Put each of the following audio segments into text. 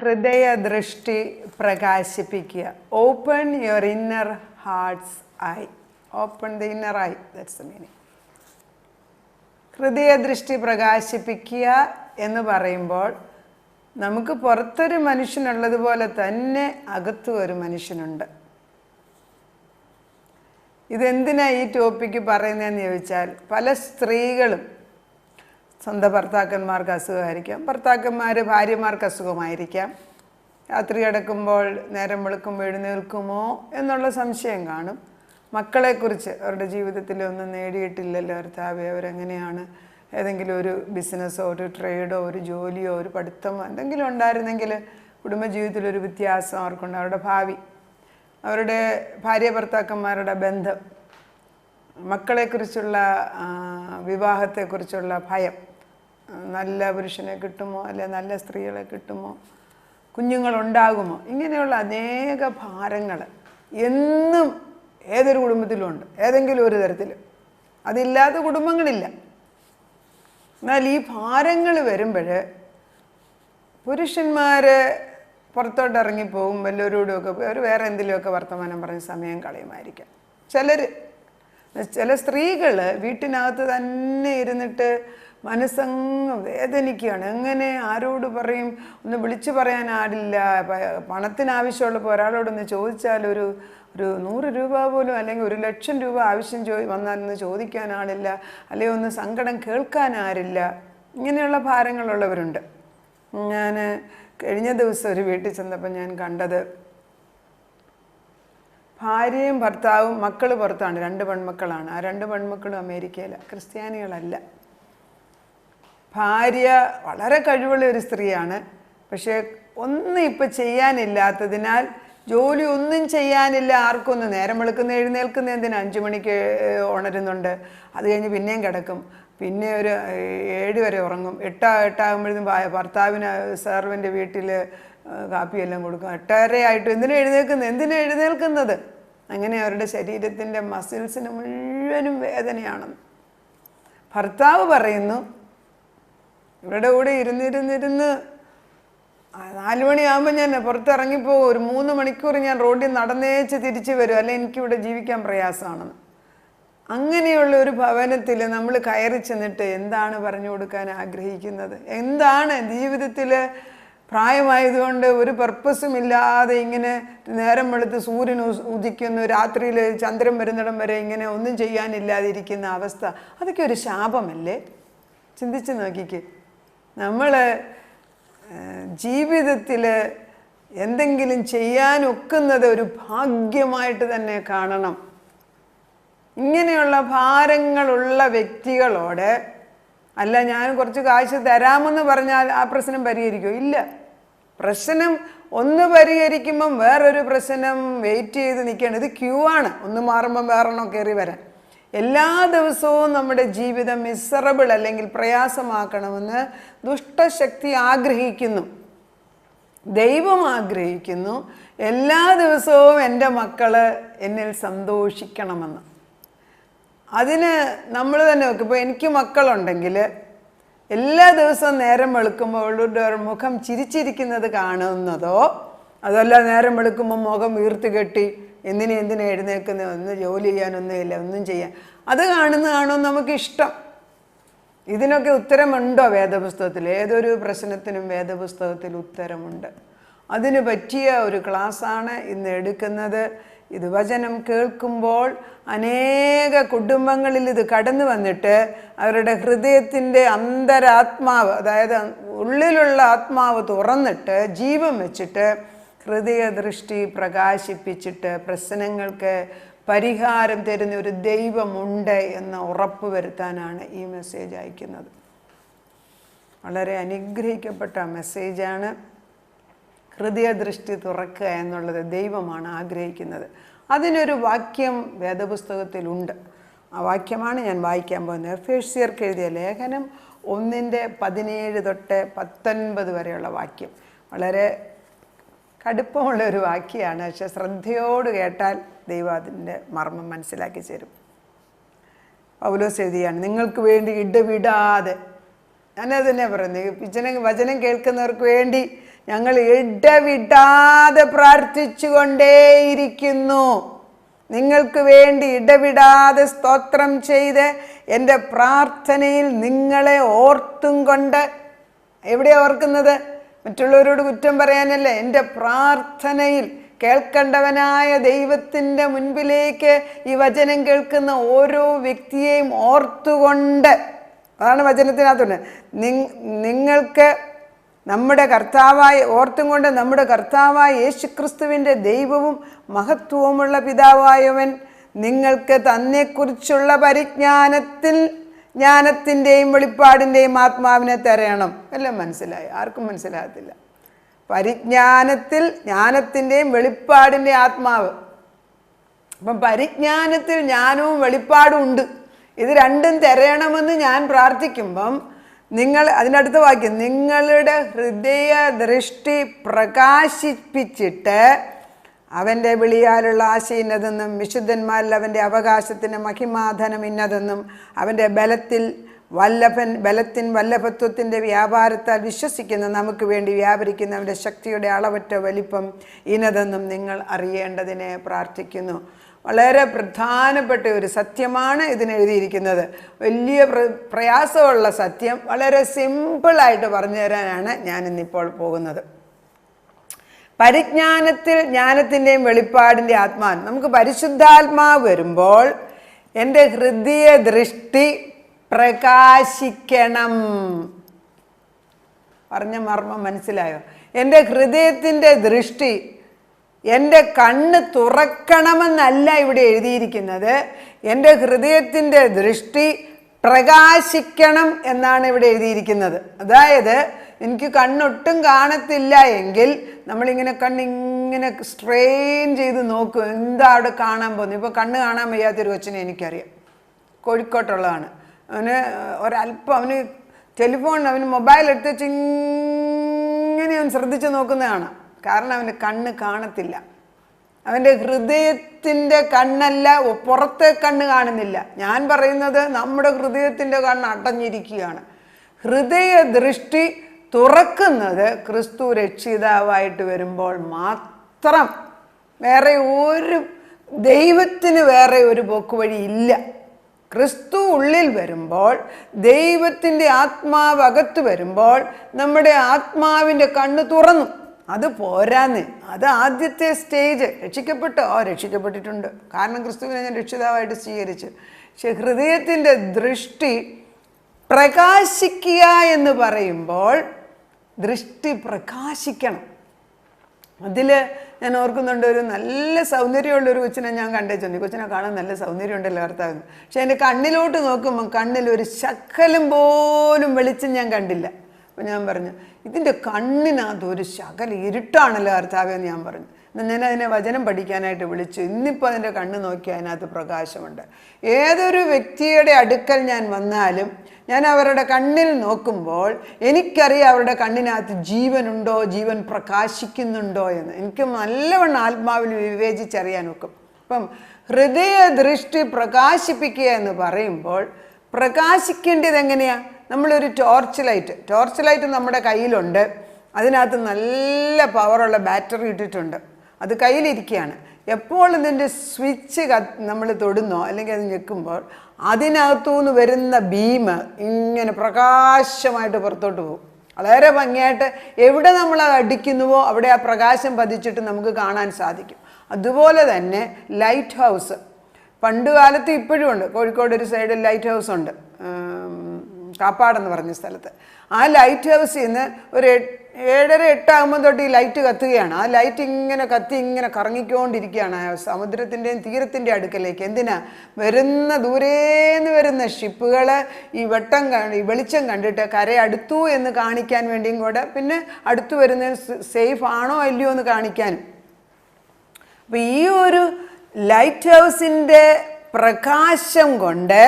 ഹൃദയദൃഷ്ടി പ്രകാശിപ്പിക്കുക. Open your inner heart's eye. Open the inner eye, that's the meaning. ഹൃദയദൃഷ്ടി പ്രകാശിപ്പിക്കുക എന്ന് പറയുമ്പോൾ നമുക്ക് പുറത്തൊരു മനുഷ്യനുള്ളതുപോലെ തന്നെ അകത്തും ഒരു മനുഷ്യനുണ്ട്. ഇതെന്തിനാ ഈ ടോപ്പിക്ക് പറയുന്നതെന്ന് ചോദിച്ചാൽ, പല സ്ത്രീകളും സ്വന്തം ഭർത്താക്കന്മാർക്ക് അസുഖമായിരിക്കാം, ഭാര്യമാർക്ക് അസുഖമായിരിക്കാം. രാത്രി കിടക്കുമ്പോൾ നേരം വെളുക്കുമ്പോൾ എഴുന്നേൽക്കുമോ എന്നുള്ള സംശയം കാണും. മക്കളെക്കുറിച്ച് അവരുടെ ജീവിതത്തിൽ ഒന്നും നേടിയിട്ടില്ലല്ലോ ഭർത്താവ്, അവരെങ്ങനെയാണ്, ഏതെങ്കിലും ഒരു ബിസിനസ്സോ ഒരു ട്രേഡോ ഒരു ജോലിയോ ഒരു പഠിത്തമോ എന്തെങ്കിലും ഉണ്ടായിരുന്നെങ്കിൽ കുടുംബജീവിതത്തിലൊരു വ്യത്യാസം അവർക്കുണ്ട്. അവരുടെ ഭാവി, അവരുടെ ഭാര്യ ഭർത്താക്കന്മാരുടെ ബന്ധം, മക്കളെക്കുറിച്ചുള്ള വിവാഹത്തെക്കുറിച്ചുള്ള ഭയം, നല്ല പുരുഷനെ കിട്ടുമോ അല്ലെ നല്ല സ്ത്രീകളെ കിട്ടുമോ, കുഞ്ഞുങ്ങളുണ്ടാകുമോ, ഇങ്ങനെയുള്ള അനേക ഭാരങ്ങൾ എന്നും ഏതൊരു കുടുംബത്തിലും ഉണ്ട്, ഏതെങ്കിലും ഒരു തരത്തിൽ. അതില്ലാത്ത കുടുംബങ്ങളില്ല. എന്നാൽ ഈ ഭാരങ്ങൾ വരുമ്പോൾ പുരുഷന്മാർ പുറത്തോട്ട് ഇറങ്ങിപ്പോകും, വല്ലവരോടുമൊക്കെ അവർ വേറെ എന്തെങ്കിലുമൊക്കെ വർത്തമാനം പറഞ്ഞ് സമയം കളയുമായിരിക്കാം. ചില സ്ത്രീകൾ വീട്ടിനകത്ത് തന്നെ ഇരുന്നിട്ട് മനസ്സങ്ങ് വേദനിക്കുകയാണ്. എങ്ങനെ ആരോട് പറയും, ഒന്ന് വിളിച്ചു പറയാൻ ആരില്ല. പണത്തിനാവശ്യമുള്ളപ്പോൾ ഒരാളോടൊന്ന് ചോദിച്ചാൽ ഒരു 100 രൂപ പോലും അല്ലെങ്കിൽ 1,00,000 രൂപ ആവശ്യം വന്നാലൊന്ന് ചോദിക്കാൻ ആളില്ല, അല്ലെങ്കിൽ ഒന്ന് സങ്കടം കേൾക്കാൻ ആരില്ല. ഇങ്ങനെയുള്ള ഭാരങ്ങളുള്ളവരുണ്ട്. ഞാൻ കഴിഞ്ഞ ദിവസം ഒരു വീട്ടിൽ ചെന്നപ്പോൾ ഞാൻ കണ്ടത്, ഭാര്യയും ഭർത്താവും, മക്കൾ പുറത്താണ്, 2 പെൺമക്കളാണ്. ആ 2 പെൺമക്കളും അമേരിക്കയിലാണ്, ക്രിസ്ത്യാനികളല്ല. ഭാര്യ വളരെ കഴിവുള്ള ഒരു സ്ത്രീയാണ്. പക്ഷേ ഒന്നും ഇപ്പം ചെയ്യാനില്ലാത്തതിനാൽ, ജോലി ഒന്നും ചെയ്യാനില്ല, ആർക്കൊന്നും. നേരം വെളുക്കുന്ന എഴുന്നേൽക്കുന്ന എന്തിനാ, 5 മണിക്ക് ഉണരുന്നുണ്ട്, അത് കഴിഞ്ഞ് പിന്നെയും കിടക്കും, പിന്നെ ഒരു 7 വരെ ഉറങ്ങും. 8 ഭർത്താവിന് സെർവൻ്റ് വീട്ടിൽ കാപ്പിയെല്ലാം കൊടുക്കും. 8:30 ആയിട്ട് എന്തിനാ എഴുന്നേൽക്കുന്നത്? അങ്ങനെ അവരുടെ ശരീരത്തിൻ്റെ മസിൽസിന് മുഴുവനും വേദനയാണെന്ന്. ഭർത്താവ് പറയുന്നു, ഇവരുടെ കൂടെ ഇരുന്നിരുന്ന് 4 മണിയാകുമ്പോൾ ഞാൻ പുറത്തിറങ്ങിപ്പോകും, ഒരു 3 മണിക്കൂർ ഞാൻ റോഡിൽ നടന്നേച്ച് തിരിച്ചു വരും, അല്ലെങ്കിൽ എനിക്കിവിടെ ജീവിക്കാൻ പ്രയാസമാണെന്ന്. അങ്ങനെയുള്ള ഒരു ഭവനത്തിൽ നമ്മൾ കയറി ചെന്നിട്ട് എന്താണ് പറഞ്ഞു കൊടുക്കാൻ ആഗ്രഹിക്കുന്നത്? എന്താണ് ജീവിതത്തിൽ പ്രായമായതുകൊണ്ട് ഒരു പർപ്പസും ഇല്ലാതെ ഇങ്ങനെ നേരം വെളുത്ത് സൂര്യൻ ഉദിക്കുന്നു, രാത്രിയിൽ ചന്ദ്രൻ വരുന്നിടം വരെ ഇങ്ങനെ ഒന്നും ചെയ്യാനില്ലാതിരിക്കുന്ന അവസ്ഥ, അതൊക്കെ ഒരു ശാപമല്ലേ? ചിന്തിച്ച് നോക്കിക്ക്. നമ്മൾ ജീവിതത്തിൽ എന്തെങ്കിലും ചെയ്യാനൊക്കുന്നത് ഒരു ഭാഗ്യമായിട്ട് തന്നെ കാണണം. ഇങ്ങനെയുള്ള ഭാരങ്ങളുള്ള വ്യക്തികളോട് അല്ല ഞാൻ കുറച്ച് കാശ് തരാമെന്ന് പറഞ്ഞാൽ ആ പ്രശ്നം പരിഹരിക്കുമോ? ഇല്ല. പ്രശ്നം ഒന്ന് പരിഹരിക്കുമ്പം വേറൊരു പ്രശ്നം വെയിറ്റ് ചെയ്ത് നിൽക്കുകയാണ്. ഇത് ക്യൂ ആണ്, ഒന്ന് മാറുമ്പം വേറെണ്ണം കയറി വരാൻ. എല്ലാ ദിവസവും നമ്മുടെ ജീവിതം മിസറബിൾ അല്ലെങ്കിൽ പ്രയാസമാക്കണമെന്ന് ദുഷ്ടശക്തി ആഗ്രഹിക്കുന്നു, ദൈവം ആഗ്രഹിക്കുന്നു. എല്ലാ ദിവസവും എൻ്റെ മക്കൾ എന്നിൽ സന്തോഷിക്കണമെന്ന്. അതിന് നമ്മൾ തന്നെ നോക്കും. ഇപ്പോൾ എനിക്ക് മക്കളുണ്ടെങ്കിൽ എല്ലാ ദിവസവും നേരം വെളുക്കുമ്പോൾ അവളുടെ മുഖം ചിരിച്ചിരിക്കുന്നത് കാണുന്നതോ, അതല്ല നേരം വെളുക്കുമ്പോൾ മുഖം വീർത്ത് കെട്ടി എന്തിനാ എഴുന്നേൽക്കുന്നത്, ഒന്ന് ജോലി ചെയ്യാനൊന്നുമില്ല, ഒന്നും ചെയ്യാൻ, അത് കാണുന്നതാണോ നമുക്കിഷ്ടം? ഇതിനൊക്കെ ഉത്തരമുണ്ടോ വേദപുസ്തകത്തിൽ? ഏതൊരു പ്രശ്നത്തിനും വേദപുസ്തകത്തിൽ ഉത്തരമുണ്ട്. അതിന് പറ്റിയ ഒരു ക്ലാസ്സാണ് ഇന്ന് എടുക്കുന്നത്. ഇത് വചനം കേൾക്കുമ്പോൾ അനേക കുടുംബങ്ങളിൽ ഇത് കടന്നു വന്നിട്ട് അവരുടെ ഹൃദയത്തിൻ്റെ അന്തരാത്മാവ്, അതായത് ഉള്ളിലുള്ള ആത്മാവ് തുറന്നിട്ട് ജീവൻ വെച്ചിട്ട് ഹൃദയദൃഷ്ടി പ്രകാശിപ്പിച്ചിട്ട് പ്രശ്നങ്ങൾക്ക് പരിഹാരം തരുന്ന ഒരു ദൈവമുണ്ട് എന്ന് ഉറപ്പ് വരുത്താനാണ് ഈ മെസ്സേജ് അയക്കുന്നത്. വളരെ അനുഗ്രഹിക്കപ്പെട്ട മെസ്സേജാണ്. ഹൃദയദൃഷ്ടി തുറക്കുക എന്നുള്ളത് ദൈവമാണ് ആഗ്രഹിക്കുന്നത്. അതിനൊരു വാക്യം വേദപുസ്തകത്തിലുണ്ട്. ആ വാക്യമാണ് ഞാൻ വായിക്കാൻ പോകുന്നത്. എഫേസ്യർക്ക് എഴുതിയ ലേഖനം 1:17 തൊട്ട് 19 വരെയുള്ള വാക്യം. വളരെ കടുപ്പമുള്ള ഒരു വാക്യമാണ്, പക്ഷെ ശ്രദ്ധയോട് കേട്ടാൽ ദൈവം അതിൻ്റെ മർമ്മം മനസ്സിലാക്കി തരും. പൗലോസ് എഴുതിയാണ്, നിങ്ങൾക്ക് വേണ്ടി ഇടവിടാതെ, ഞാനത് തന്നെ പറയുന്നത്, വചനം കേൾക്കുന്നവർക്ക് വേണ്ടി ഞങ്ങൾ ഇടവിടാതെ പ്രാർത്ഥിച്ചുകൊണ്ടേയിരിക്കുന്നു. നിങ്ങൾക്ക് വേണ്ടി ഇടവിടാതെ സ്തോത്രം ചെയ്ത് എൻ്റെ പ്രാർത്ഥനയിൽ നിങ്ങളെ ഓർത്തും കൊണ്ട്. എവിടെയാണ് ഓർക്കുന്നത്? മറ്റുള്ളവരോട് കുറ്റം പറയാനല്ല. എൻ്റെ പ്രാർത്ഥനയിൽ കേൾക്കേണ്ടവനായ ദൈവത്തിൻ്റെ മുൻപിലേക്ക് ഈ വചനം കേൾക്കുന്ന ഓരോ വ്യക്തിയെയും ഓർത്തുകൊണ്ട്. അതാണ് വചനത്തിനകത്തുണ്ട്. നിങ്ങൾക്ക് നമ്മുടെ കർത്താവായ ഓർത്തും കൊണ്ട് നമ്മുടെ കർത്താവായ യേശുക്രിസ്തുവിൻ്റെ ദൈവവും മഹത്വവുമുള്ള പിതാവായവൻ നിങ്ങൾക്ക് തന്നെക്കുറിച്ചുള്ള ജ്ഞാനത്തിൻ്റെയും വെളിപ്പാടിൻ്റെയും ആത്മാവിനെ തരയണം. എല്ലാം മനസ്സിലായി? ആർക്കും മനസ്സിലാകത്തില്ല. ജ്ഞാനത്തിൻ്റെയും വെളിപ്പാടിൻ്റെ ആത്മാവ്. അപ്പം പരിജ്ഞാനത്തിൽ ജ്ഞാനവും വെളിപ്പാടും ഉണ്ട്. ഇത് രണ്ടും തരയണമെന്ന് ഞാൻ പ്രാർത്ഥിക്കുമ്പം നിങ്ങൾ അതിനടുത്ത വാക്യം, നിങ്ങളുടെ ഹൃദയ ദൃഷ്ടി പ്രകാശിപ്പിച്ചിട്ട് അവൻ്റെ വിളിയാലുള്ള ആശ ഇന്നതെന്നും വിശുദ്ധന്മാരിൽ അവൻ്റെ അവകാശത്തിന് മഹിമാധനം ഇന്നതെന്നും അവൻ്റെ ബലത്തിൻ വല്ലഭത്വത്തിൻ്റെ വ്യാപാരത്താൽ വിശ്വസിക്കുന്ന നമുക്ക് വേണ്ടി വ്യാപരിക്കുന്ന അവൻ്റെ ശക്തിയുടെ അളവറ്റ വലിപ്പം ഇന്നതെന്നും നിങ്ങൾ അറിയേണ്ടതിനെ പ്രാർത്ഥിക്കുന്നു. വളരെ പ്രധാനപ്പെട്ട ഒരു സത്യമാണ് ഇതിനെഴുതിയിരിക്കുന്നത്. വലിയ പ്രയാസമുള്ള സത്യം വളരെ സിമ്പിളായിട്ട് പറഞ്ഞു തരാനാണ് ഞാനിന്നിപ്പോൾ പോകുന്നത്. പരിജ്ഞാനത്തിൽ ജ്ഞാനത്തിൻ്റെയും വെളിപ്പാടിൻ്റെ ആത്മാവ്. നമുക്ക് പരിശുദ്ധാത്മാവ് വരുമ്പോൾ എൻ്റെ ഹൃദയ ദൃഷ്ടി പ്രകാശിക്കണം. പറഞ്ഞ മർമ്മം മനസ്സിലായോ? എൻ്റെ ഹൃദയത്തിൻ്റെ ദൃഷ്ടി, എൻ്റെ കണ്ണ് തുറക്കണമെന്നല്ല ഇവിടെ എഴുതിയിരിക്കുന്നത്. എൻ്റെ ഹൃദയത്തിൻ്റെ ദൃഷ്ടി പ്രകാശിക്കണം എന്നാണ് ഇവിടെ എഴുതിയിരിക്കുന്നത്. അതായത് എനിക്ക് കണ്ണൊട്ടും കാണത്തില്ല എങ്കിൽ നമ്മളിങ്ങനെ കണ്ണിങ്ങനെ സ്ട്രെയിൻ ചെയ്ത് നോക്കും, എന്താ അവിടെ കാണാൻ പോകുന്നത്. ഇപ്പോൾ കണ്ണ് കാണാൻ വയ്യാത്തൊരു കൊച്ചിനെ എനിക്കറിയാം, കോഴിക്കോട്ടുള്ളതാണ്. അവന് ഒരല്പം അവന് അവന് മൊബൈൽ എടുത്ത് വെച്ച് ഇങ്ങനെ അവൻ ശ്രദ്ധിച്ച് നോക്കുന്നതാണ്. കാരണം അവൻ്റെ കണ്ണ് കാണത്തില്ല. അവൻ്റെ ഹൃദയത്തിൻ്റെ കണ്ണല്ല, പുറത്തെ കണ്ണ് കാണുന്നില്ല. ഞാൻ പറയുന്നത് നമ്മുടെ ഹൃദയത്തിൻ്റെ കണ്ണ് അടഞ്ഞിരിക്കുകയാണ്. ഹൃദയ ദൃഷ്ടി തുറക്കുന്നത് ക്രിസ്തു രക്ഷിതാവായിട്ട് വരുമ്പോൾ മാത്രം. ദൈവത്തിന് വേറെ ഒരു പോക്കുവഴി ഇല്ല. ക്രിസ്തു ഉള്ളിൽ വരുമ്പോൾ, ദൈവത്തിൻ്റെ ആത്മാവ് അകത്ത് വരുമ്പോൾ നമ്മുടെ ആത്മാവിൻ്റെ കണ്ണ് തുറന്നു. അത് പോരാന്ന്. അത് ആദ്യത്തെ സ്റ്റേജ്. രക്ഷിക്കപ്പെട്ടിട്ടുണ്ട്. കാരണം ക്രിസ്തുവിനെ ഞാൻ രക്ഷിതാവായിട്ട് സ്വീകരിച്ചു. പക്ഷെ ഹൃദയത്തിൻ്റെ ദൃഷ്ടി പ്രകാശിക്കുക എന്ന് പറയുമ്പോൾ ദൃഷ്ടി പ്രകാശിക്കണം. അതിൽ ഞാൻ ഓർക്കുന്നുണ്ട്, ഒരു നല്ല സൗന്ദര്യമുള്ളൊരു കൊച്ചിനെ ഞാൻ കണ്ടേച്ചുണ്ട്. ഈ കൊച്ചിനെ കാണാൻ നല്ല സൗന്ദര്യമുണ്ടല്ലോ ഭർത്താവിന്. പക്ഷെ എൻ്റെ കണ്ണിലോട്ട് നോക്കുമ്പം കണ്ണിൽ ഒരു ശകലം പോലും വെളിച്ചം ഞാൻ കണ്ടില്ല. അപ്പം ഞാൻ പറഞ്ഞു, ഇതിൻ്റെ കണ്ണിനകത്ത് ഒരു ശകലം ഇരുട്ടാണല്ലോ ഭർത്താവേ എന്ന് ഞാൻ പറഞ്ഞു. എന്നാൽ ഞാൻ അതിനെ വചനം പഠിക്കാനായിട്ട് വിളിച്ചു. ഇന്നിപ്പോൾ അതിൻ്റെ കണ്ണ് നോക്കി അതിനകത്ത് പ്രകാശമുണ്ട്. ഏതൊരു വ്യക്തിയുടെ അടുക്കൽ ഞാൻ വന്നാലും ഞാൻ അവരുടെ കണ്ണിൽ നോക്കുമ്പോൾ എനിക്കറിയാം അവരുടെ കണ്ണിനകത്ത് ജീവനുണ്ടോ, ജീവൻ പ്രകാശിക്കുന്നുണ്ടോ എന്ന്. എനിക്ക് നല്ലവണ്ണം ആത്മാവിൽ വിവേചിച്ചറിയാൻ ഒക്കും. അപ്പം ഹൃദയ ദൃഷ്ടി പ്രകാശിപ്പിക്കുക എന്ന് പറയുമ്പോൾ പ്രകാശിക്കേണ്ടത് എങ്ങനെയാണ്? നമ്മളൊരു ടോർച്ച് ലൈറ്റ് നമ്മുടെ കയ്യിലുണ്ട്. അതിനകത്ത് നല്ല പവറുള്ള ബാറ്ററി ഇട്ടിട്ടുണ്ട്. അത് കയ്യിലിരിക്കുകയാണ്. എപ്പോൾ ഇതിൻ്റെ സ്വിച്ച് നമ്മൾ തൊടുന്നോ അല്ലെങ്കിൽ അത് ഞെക്കുമ്പോൾ അതിനകത്തുനിന്ന് വരുന്ന ബീം ഇങ്ങനെ പ്രകാശമായിട്ട് പുറത്തോട്ട് പോകും. വളരെ ഭംഗിയായിട്ട് എവിടെ നമ്മൾ അത് അടിക്കുന്നുവോ അവിടെ ആ പ്രകാശം പതിച്ചിട്ട് നമുക്ക് കാണാൻ സാധിക്കും. അതുപോലെ തന്നെ ലൈറ്റ് ഹൗസ് പണ്ട് കാലത്ത് ഇപ്പോഴും ഉണ്ട്. കോഴിക്കോട് ഒരു സൈഡിൽ ലൈറ്റ് ഹൗസ് ഉണ്ട്, കാപ്പാടെന്ന് പറഞ്ഞ സ്ഥലത്ത്. ആ ലൈറ്റ് ഹൗസിൽ നിന്ന് ഒരു 7:30-8 ആകുമ്പോൾ തൊട്ട് ഈ ലൈറ്റ് കത്തുകയാണ്. ആ ലൈറ്റ് ഇങ്ങനെ കത്തി ഇങ്ങനെ കറങ്ങിക്കൊണ്ടിരിക്കുകയാണ് സമുദ്രത്തിൻ്റെയും തീരത്തിൻ്റെ അടുക്കലേക്ക്. എന്തിനാ? ദൂരേന്ന് വരുന്ന ഷിപ്പുകൾ ഈ വെളിച്ചം കണ്ടിട്ട് കരയടുത്തു എന്ന് കാണിക്കാൻ വേണ്ടിയും കൂടെ, പിന്നെ അടുത്തു വരുന്നത് സേഫ് ആണോ അല്ലയോ എന്ന് കാണിക്കാനും. അപ്പം ഈ ഒരു ലൈറ്റ് ഹൗസിൻ്റെ പ്രകാശം കൊണ്ട്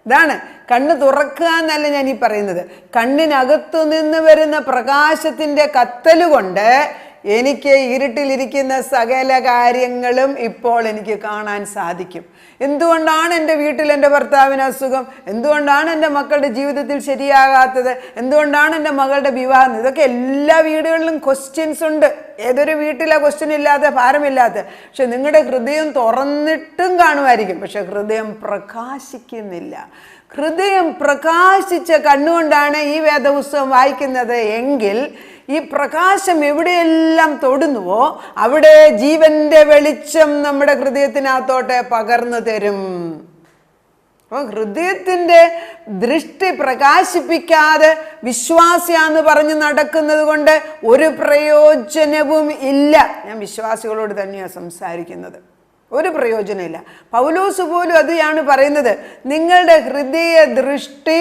ഇതാണ് കണ്ണ് തുറക്കുക എന്നല്ല ഞാൻ ഈ പറയുന്നത്. കണ്ണിനകത്തു നിന്ന് വരുന്ന പ്രകാശത്തിൻ്റെ കത്തൽ കൊണ്ട് എനിക്ക് ഇരുട്ടിലിരിക്കുന്ന സകല കാര്യങ്ങളും ഇപ്പോൾ എനിക്ക് കാണാൻ സാധിക്കും. എന്തുകൊണ്ടാണ് എൻ്റെ വീട്ടിൽ എൻ്റെ ഭർത്താവിന് അസുഖം, എന്തുകൊണ്ടാണ് എൻ്റെ മക്കളുടെ ജീവിതത്തിൽ ശരിയാകാത്തത്, എന്തുകൊണ്ടാണ് എൻ്റെ മകളുടെ വിവാഹം, ഇതൊക്കെ എല്ലാ വീടുകളിലും ക്വസ്റ്റ്യൻസ് ഉണ്ട്. ഏതൊരു വീട്ടിലാ ക്വസ്റ്റ്യൻ ഇല്ലാത്ത, ഭാരമില്ലാത്ത? പക്ഷെ നിങ്ങളുടെ ഹൃദയം തുറന്നിട്ടും കാണുമായിരിക്കും, പക്ഷെ ഹൃദയം പ്രകാശിക്കുന്നില്ല. ഹൃദയം പ്രകാശിച്ച കണ്ണുകൊണ്ടാണ് ഈ വേദപുസ്തകം വായിക്കുന്നത് എങ്കിൽ ഈ പ്രകാശം എവിടെയെല്ലാം തൊടുന്നുവോ അവിടെ ജീവന്റെ വെളിച്ചം നമ്മുടെ ഹൃദയത്തിനകത്തോട്ട് പകർന്നു തരും. അപ്പോൾ ഹൃദയത്തിൻ്റെ ദൃഷ്ടി പ്രകാശിപ്പിക്കാതെ വിശ്വാസിയാന്ന് പറഞ്ഞ് നടക്കുന്നത് കൊണ്ട് ഒരു പ്രയോജനവും ഇല്ല. ഞാൻ വിശ്വാസികളോട് തന്നെയാണ് സംസാരിക്കുന്നത്. ഒരു പ്രയോജനമില്ല. പൗലോസ് പോലും അതാണ് പറയുന്നത്. നിങ്ങളുടെ ഹൃദയ ദൃഷ്ടി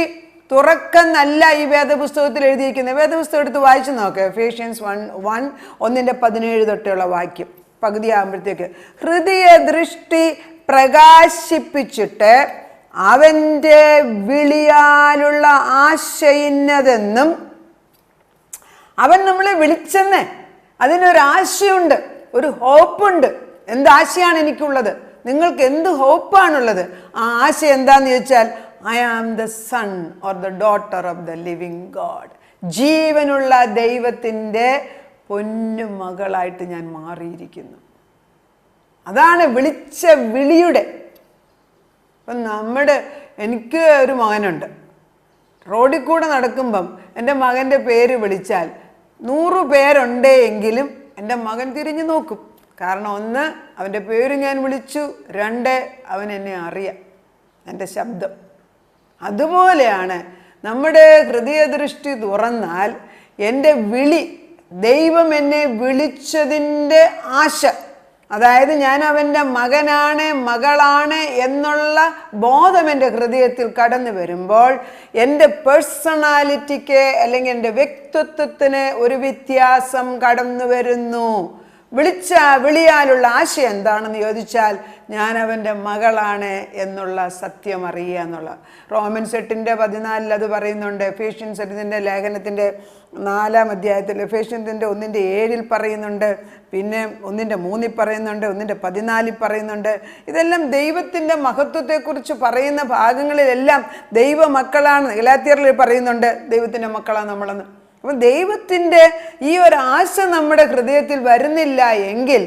തുറക്കെന്നല്ല ഈ വേദപുസ്തകത്തിൽ എഴുതിയിരിക്കുന്നത്. വേദപുസ്തകം എടുത്ത് വായിച്ചു നോക്കുക. എഫേഷ്യൻസ് 1:17 തൊട്ടുള്ള വാക്യം പകുതിയാകുമ്പോഴത്തേക്ക്, ഹൃദയ ദൃഷ്ടി പ്രകാശിപ്പിച്ചിട്ട് അവൻ്റെ വിളിയാലുള്ള ആശയിന്നതെന്നും, അവൻ നമ്മളെ വിളിച്ചെന്ന് അതിനൊരാശയുണ്ട്, ഒരു ഹോപ്പുണ്ട്. എന്താശയാണ് എനിക്കുള്ളത്? നിങ്ങൾക്ക് എന്ത് ഹോപ്പാണുള്ളത്? ആ ആശ എന്താന്ന് ചോദിച്ചാൽ, I am the son or the daughter of the living God. ജീവനുള്ള ദൈവത്തിൻ്റെ പൊന്നു മകളായിട്ട് ഞാൻ മാറിയിരിക്കുന്നു. അതാണ് വിളിച്ച വിളിയുടെ. അപ്പം എനിക്ക് ഒരു മകനുണ്ട്. റോഡിൽ കൂടെ നടക്കുമ്പം എൻ്റെ മകൻ്റെ പേര് വിളിച്ചാൽ 100 പേരുണ്ടേ എങ്കിലും എൻ്റെ മകൻ തിരിഞ്ഞു നോക്കും. കാരണം 1, അവൻ്റെ പേര് ഞാൻ വിളിച്ചു, 2, അവൻ എന്നെ അറിയാം, എൻ്റെ ശബ്ദം. അതുപോലെയാണ് നമ്മുടെ ഹൃദയദൃഷ്ടി തുറന്നാൽ എൻ്റെ വിളി, ദൈവം എന്നെ വിളിച്ചതിൻ്റെ ആശ, അതായത് ഞാൻ അവൻ്റെ മകനാണ്, മകളാണ് എന്നുള്ള ബോധം എൻ്റെ ഹൃദയത്തിൽ കടന്നു വരുമ്പോൾ എൻ്റെ പേഴ്സണാലിറ്റിക്ക് അല്ലെങ്കിൽ എൻ്റെ വ്യക്തിത്വത്തിന് ഒരു വ്യത്യാസം കടന്നു വരുന്നു. വിളിയാലുള്ള ആശയം എന്താണെന്ന് ചോദിച്ചാൽ, ഞാൻ അവൻ്റെ മകളാണ് എന്നുള്ള സത്യം അറിയുക എന്നുള്ള. റോമൻസ് 8:14 അത് പറയുന്നുണ്ട്. എഫേഷ്യൻസ് ലേഖനത്തിൻ്റെ 4-ാം അധ്യായത്തിൽ എഫേഷ്യൻസിൻ്റെ 1:7 പറയുന്നുണ്ട്, പിന്നെ 1:3 പറയുന്നുണ്ട്, 1:14 പറയുന്നുണ്ട്. ഇതെല്ലാം ദൈവത്തിൻ്റെ മഹത്വത്തെക്കുറിച്ച് പറയുന്ന ഭാഗങ്ങളിലെല്ലാം ദൈവ മക്കളാണ്. ഗലാത്യരിൽ പറയുന്നുണ്ട് ദൈവത്തിൻ്റെ മക്കളാണ് നമ്മളെന്ന്. അപ്പം ദൈവത്തിൻ്റെ ഈ ഒരു ആശ നമ്മുടെ ഹൃദയത്തിൽ വരുന്നില്ല എങ്കിൽ,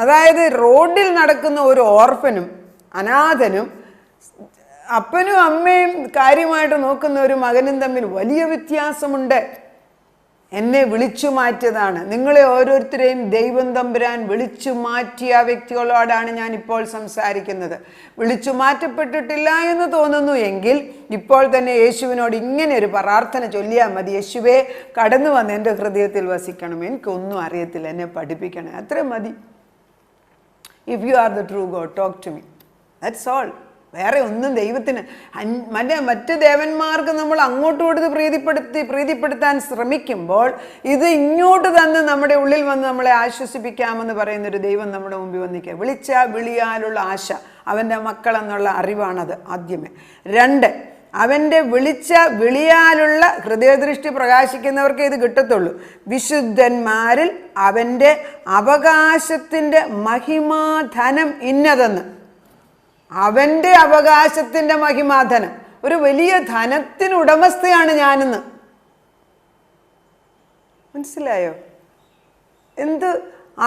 അതായത് റോഡിൽ നടക്കുന്ന ഒരു ഓർഫനും അനാഥനും അപ്പനും അമ്മയും കാര്യമായിട്ട് നോക്കുന്ന ഒരു മകനും തമ്മിൽ വലിയ വ്യത്യാസമുണ്ട്. എന്നെ വിളിച്ചു മാറ്റിയതാണ്. നിങ്ങളെ ഓരോരുത്തരെയും ദൈവം തമ്പുരാൻ വിളിച്ചു മാറ്റിയ വ്യക്തികളോടാണ് ഞാൻ ഇപ്പോൾ സംസാരിക്കുന്നത്. വിളിച്ചു മാറ്റപ്പെട്ടിട്ടില്ല എന്ന് തോന്നുന്നു എങ്കിൽ ഇപ്പോൾ തന്നെ യേശുവിനോട് ഇങ്ങനെ ഒരു പ്രാർത്ഥന ചൊല്ലിയാൽ മതി. യേശുവേ, കടന്നു വന്ന് എൻ്റെ ഹൃദയത്തിൽ വസിക്കണം, എനിക്കൊന്നും അറിയത്തില്ല, എന്നെ പഠിപ്പിക്കണം, അത്രയും മതി. If you are the true God, talk to me, that's all. വേറെ ഒന്നും ദൈവത്തിന് മറ്റ് ദേവന്മാർക്ക് നമ്മൾ അങ്ങോട്ട് കൊടുത്ത് പ്രീതിപ്പെടുത്താൻ ശ്രമിക്കുമ്പോൾ ഇത് ഇങ്ങോട്ട് തന്ന് നമ്മുടെ ഉള്ളിൽ വന്ന് നമ്മളെ ആശ്വസിപ്പിക്കാമെന്ന് പറയുന്നൊരു ദൈവം നമ്മുടെ മുമ്പിൽ വന്നിക്കുക. വിളിച്ച വിളിയാലുള്ള ആശ, അവൻ്റെ മക്കളെന്നുള്ള അറിവാണത് ആദ്യമേ. 2, അവൻ്റെ വിളിച്ച വിളിയാലുള്ള ഹൃദയദൃഷ്ടി പ്രകാശിക്കുന്നവർക്ക് ഇത് കിട്ടത്തുള്ളൂ. വിശുദ്ധന്മാരിൽ അവൻ്റെ അവകാശത്തിൻ്റെ മഹിമാധനം ഇന്നതെന്ന്. അവൻ്റെ അവകാശത്തിൻ്റെ മഹിമാധനം, ഒരു വലിയ ധനത്തിനുടമസ്ഥയാണ് ഞാനെന്ന്. മനസ്സിലായോ? എന്ത്?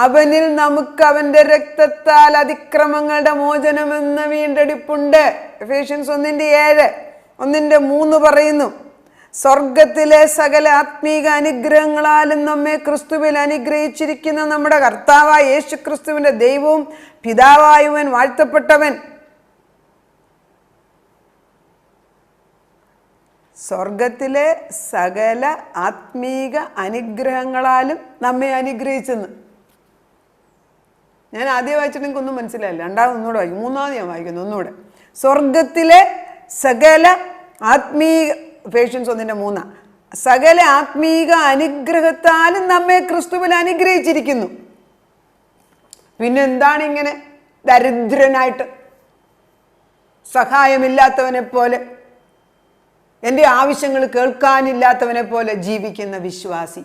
അവനിൽ നമുക്ക് അവൻ്റെ രക്തത്താൽ അതിക്രമങ്ങളുടെ മോചനമെന്ന വീണ്ടെടുപ്പുണ്ട്. എഫേഷ്യൻസ് 1:7, 1:3 പറയുന്നു. സ്വർഗത്തിലെ സകല ആത്മീക അനുഗ്രഹങ്ങളാലും നമ്മെ ക്രിസ്തുവിൽ അനുഗ്രഹിച്ചിരിക്കുന്ന നമ്മുടെ കർത്താവായ യേശു ക്രിസ്തുവിൻ്റെ ദൈവവും പിതാവായവൻ വാഴ്ത്തപ്പെട്ടവൻ. സ്വർഗത്തിലെ സകല ആത്മീക അനുഗ്രഹങ്ങളാലും നമ്മെ അനുഗ്രഹിച്ചെന്ന്. ഞാൻ ആദ്യം വായിച്ചിട്ടെങ്കിൽ ഒന്നും മനസ്സിലായില്ല. ഒന്നുകൂടെ വായിക്കും. 3-ാമത് ഞാൻ വായിക്കുന്നു ഒന്നുകൂടെ. സ്വർഗത്തിലെ സകല ആത്മീക, എഫേഷ്യൻസ് 1:3, സകല ആത്മീക അനുഗ്രഹത്താലും നമ്മെ ക്രിസ്തുവിൽ അനുഗ്രഹിച്ചിരിക്കുന്നു. പിന്നെ എന്താണ് ഇങ്ങനെ ദരിദ്രനായിട്ട്, സഹായമില്ലാത്തവനെ പോലെ, എൻ്റെ ആവശ്യങ്ങൾ കേൾക്കാനില്ലാത്തവനെ പോലെ ജീവിക്കുന്ന വിശ്വാസി?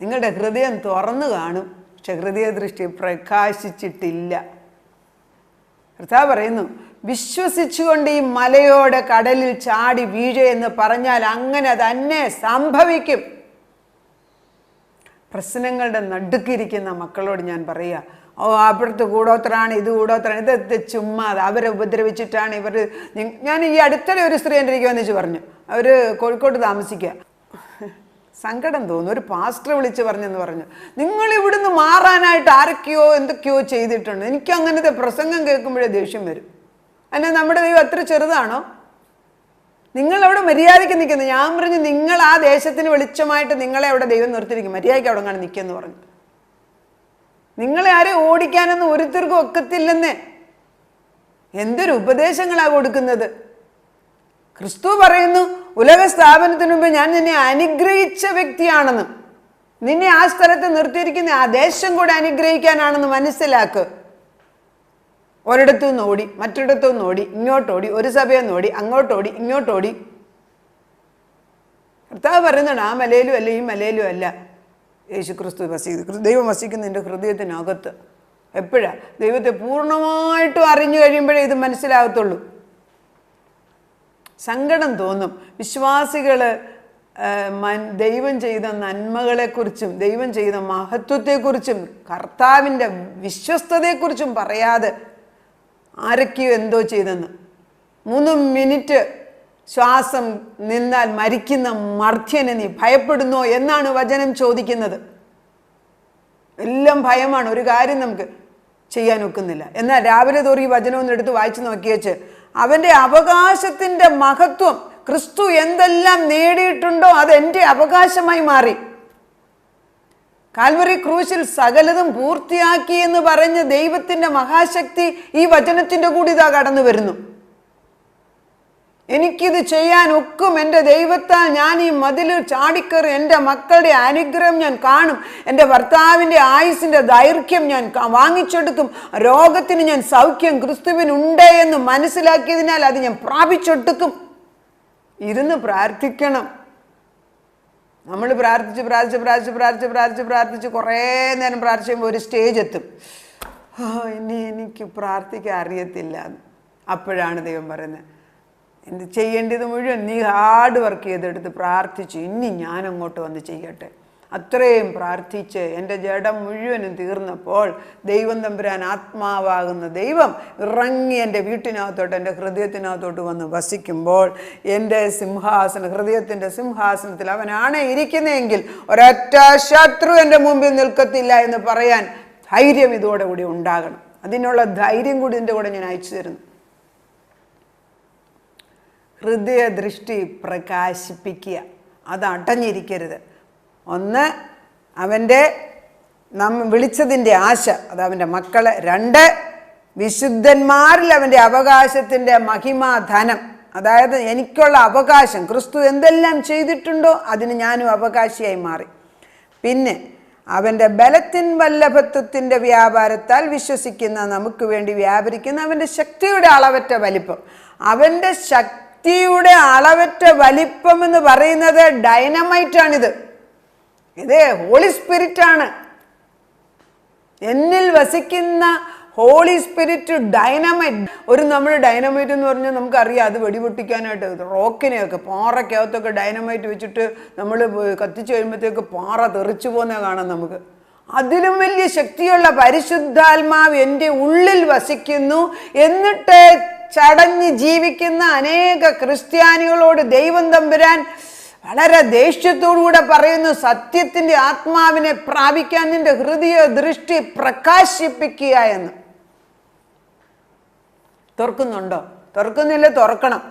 നിങ്ങളുടെ ഹൃദയം തുറന്നു കാണും, പക്ഷെ ഹൃദയദൃഷ്ടി പ്രകാശിച്ചിട്ടില്ല. കർത്താവ് പറയുന്നു, വിശ്വസിച്ചുകൊണ്ട് ഈ മലയോട് കടലിൽ ചാടി വീഴ എന്ന് പറഞ്ഞാൽ അങ്ങനെ തന്നെ സംഭവിക്കും. പ്രശ്നങ്ങളുടെ നടുക്കിരിക്കുന്ന മക്കളോട് ഞാൻ പറയുക, അപ്പുറത്ത് കൂടോത്രാണ്, ഇത് കൂടോത്രാണ്, ഇത് ചുമ്മാ അവരെ ഉപദ്രവിച്ചിട്ടാണ് ഇവർ. ഞാൻ ഈ അടുത്തിടെ ഒരു സ്ത്രീ എൻ്റെ ഇരിക്കുക വെച്ച് പറഞ്ഞു, അവർ കോഴിക്കോട് താമസിക്കുക. സങ്കടം തോന്നുന്നു. ഒരു പാസ്റ്റർ വിളിച്ച് പറഞ്ഞെന്ന് പറഞ്ഞു, നിങ്ങൾ ഇവിടുന്ന് മാറാനായിട്ട് ആരൊക്കെയോ എന്തൊക്കെയോ ചെയ്തിട്ടുണ്ട്. എനിക്ക് അങ്ങനത്തെ പ്രസംഗം കേൾക്കുമ്പോഴേ ദേഷ്യം വരും. അല്ല, നമ്മുടെ ദൈവം അത്ര ചെറുതാണോ? നിങ്ങളവിടെ മര്യാദയ്ക്ക് നിൽക്കുന്നത്. ഞാൻ പറഞ്ഞു, നിങ്ങൾ ആ ദേശത്തിന് വെളിച്ചമായിട്ട് നിങ്ങളെ അവിടെ ദൈവം നിർത്തിയിരിക്കും, മര്യാദയ്ക്ക് അവിടെ കാണാൻ നിൽക്കുമെന്ന് പറഞ്ഞു. നിങ്ങളെ ആരെയും ഓടിക്കാനൊന്നും ഒരുത്തർക്കും ഒക്കത്തില്ലെന്ന്. എന്തൊരു ഉപദേശങ്ങളാണ് കൊടുക്കുന്നത്. ക്രിസ്തു പറയുന്നു, ഉലക സ്ഥാപനത്തിന് മുമ്പ് ഞാൻ നിന്നെ അനുഗ്രഹിച്ച വ്യക്തിയാണെന്ന്. നിന്നെ ആ സ്ഥലത്ത് നിർത്തിയിരിക്കുന്ന ആ ദേശം കൂടെ അനുഗ്രഹിക്കാനാണെന്ന് മനസ്സിലാക്കുക. ഒരിടത്തു നിന്ന് ഓടി, മറ്റൊരിടത്തു നിന്ന് ഓടി, ഇങ്ങോട്ടോടി, ഒരു സഭയിൽ നിന്ന് ഓടി, അങ്ങോട്ടോടി, ഇങ്ങോട്ടോടി. കർത്താവ് പറയുന്നുണ്ട്, ആ മലയിലും അല്ല ഈ മലയിലും അല്ല യേശു ക്രിസ്തു വസിക്കുന്നത്. ദൈവം വസിക്കുന്ന എൻ്റെ ഹൃദയത്തിനകത്ത്. എപ്പോഴാണ്? ദൈവത്തെ പൂർണ്ണമായിട്ടും അറിഞ്ഞു കഴിയുമ്പോഴേ ഇത് മനസ്സിലാകത്തുള്ളൂ. സങ്കടം തോന്നും. വിശ്വാസികൾ ദൈവം ചെയ്ത നന്മകളെക്കുറിച്ചും ദൈവം ചെയ്ത മഹത്വത്തെക്കുറിച്ചും കർത്താവിൻ്റെ വിശ്വസ്തതയെക്കുറിച്ചും പറയാതെ ആരൊക്കെയോ എന്തോ ചെയ്തെന്ന്. 3 മിനിറ്റ് ശ്വാസം നിന്നാൽ മരിക്കുന്ന മർത്യനെ നീ ഭയപ്പെടുന്നോ എന്നാണ് വചനം ചോദിക്കുന്നത്. എല്ലാം ഭയമാണ്. ഒരു കാര്യം നമുക്ക് ചെയ്യാൻ ഒക്കുന്നില്ല. എന്നാൽ രാവിലെ തോറും ഈ വചനം ഒന്ന് എടുത്ത് വായിച്ചു നോക്കിയേച്ച് അവൻ്റെ അവകാശത്തിൻ്റെ മഹത്വം, ക്രിസ്തു എന്തെല്ലാം നേടിയിട്ടുണ്ടോ അത് എൻ്റെ അവകാശമായി മാറി. കാൽവറി ക്രൂശിൽ സകലതും പൂർത്തിയാക്കി എന്ന് പറഞ്ഞ് ദൈവത്തിൻ്റെ മഹാശക്തി ഈ വചനത്തിൻ്റെ കൂടി ഇതാ കടന്നു വരുന്നു. എനിക്കിത് ചെയ്യാൻ ഒക്കും, എൻ്റെ ദൈവത്താൽ ഞാൻ ഈ മതിൽ ചാടിക്കറി എൻ്റെ മക്കളുടെ അനുഗ്രഹം ഞാൻ കാണും, എൻ്റെ ഭർത്താവിൻ്റെ ആയുസിൻ്റെ ദൈർഘ്യം ഞാൻ വാങ്ങിച്ചെടുക്കും, രോഗത്തിന് ഞാൻ സൗഖ്യം ക്രിസ്തുവിനുണ്ട് എന്ന് മനസ്സിലാക്കിയതിനാൽ അത് ഞാൻ പ്രാപിച്ചെടുക്കും. ഇരുന്ന് പ്രാർത്ഥിക്കണം. നമ്മൾ പ്രാർത്ഥിച്ച് കുറേ നേരം പ്രാർത്ഥിക്കുമ്പോൾ ഒരു സ്റ്റേജ് എത്തും, ഇനി എനിക്ക് പ്രാർത്ഥിക്കാൻ അറിയത്തില്ല. അപ്പോഴാണ് ദൈവം പറയുന്നത്, എന്ത് ചെയ്യേണ്ടത് മുഴുവൻ നീ ഹാർഡ് വർക്ക് ചെയ്തെടുത്ത് പ്രാർത്ഥിച്ചു, ഇനി ഞാൻ അങ്ങോട്ട് വന്ന് ചെയ്യട്ടെ. അത്രയും പ്രാർത്ഥിച്ച് എൻ്റെ ജഡം മുഴുവനും തീർന്നപ്പോൾ ദൈവം തമ്പുരാൻ, ആത്മാവാകുന്ന ദൈവം ഇറങ്ങി എൻ്റെ വീട്ടിനകത്തോട്ട്, എൻ്റെ ഹൃദയത്തിനകത്തോട്ട് വന്ന് വസിക്കുമ്പോൾ എൻ്റെ ഹൃദയത്തിൻ്റെ സിംഹാസനത്തിൽ അവനാണ് ഇരിക്കുന്നതെങ്കിൽ ഒരൊറ്റ ശത്രു എൻ്റെ മുമ്പിൽ നിൽക്കത്തില്ല എന്ന് പറയാൻ ധൈര്യം ഇതോടെ കൂടി ഉണ്ടാകണം. അതിനുള്ള ധൈര്യം കൂടി ഇതിൻ്റെ കൂടെ ഞാൻ അയച്ചു തരുന്നു. ഹൃദയദൃഷ്ടി പ്രകാശിപ്പിക്കുക, അത് അടഞ്ഞിരിക്കരുത്. ഒന്ന്, അവൻ്റെ വിളിച്ചതിൻ്റെ ആശ, അത് അവൻ്റെ മക്കളെ. 2, വിശുദ്ധന്മാരിൽ അവൻ്റെ അവകാശത്തിൻ്റെ മഹിമാധനം, അതായത് എനിക്കുള്ള അവകാശം, ക്രിസ്തു എന്തെല്ലാം ചെയ്തിട്ടുണ്ടോ അതിന് ഞാനും അവകാശിയായി മാറി. പിന്നെ അവൻ്റെ ബലത്തിൻ വല്ലഭത്വത്തിൻ്റെ വ്യാപാരത്താൽ വിശ്വസിക്കുന്ന നമുക്ക് വേണ്ടി വ്യാപരിക്കുന്ന അവൻ്റെ ശക്തിയുടെ അളവറ്റ വലിപ്പം. അവൻ്റെ ശക്തിയുടെ അളവറ്റ വലിപ്പം എന്ന് പറയുന്നത് ഡൈനമൈറ്റാണിത്. ഇത് ഹോളി സ്പിരിറ്റാണ്. എന്നിൽ വസിക്കുന്ന ഹോളി സ്പിരിറ്റ് ഡൈനമൈറ്റ്. നമ്മൾ ഡൈനമൈറ്റ് എന്ന് പറഞ്ഞാൽ നമുക്കറിയാം, അത് വെടിപൊട്ടിക്കാനായിട്ട് റോക്കിനെയൊക്കെ പാറയ്ക്കകത്തൊക്കെ ഡൈനമൈറ്റ് വെച്ചിട്ട് നമ്മൾ കത്തിച്ചു കഴിയുമ്പോഴത്തേക്ക് പാറ തെറിച്ചു പോകുന്ന കാണാം നമുക്ക്. അതിലും വലിയ ശക്തിയുള്ള പരിശുദ്ധാത്മാവ് എൻ്റെ ഉള്ളിൽ വസിക്കുന്നു. എന്നിട്ട് ചടഞ്ഞ് ജീവിക്കുന്ന അനേക ക്രിസ്ത്യാനികളോട് ദൈവം തമ്പുരാൻ വളരെ ദേഷ്യത്തോടുകൂടെ പറയുന്നു, സത്യത്തിൻ്റെ ആത്മാവിനെ പ്രാപിക്കാൻ നിന്റെ ഹൃദയ ദൃഷ്ടി പ്രകാശിപ്പിക്കുക എന്ന്. തുറക്കുന്നുണ്ടോ? തുറക്കുന്നില്ല, തുറക്കണം.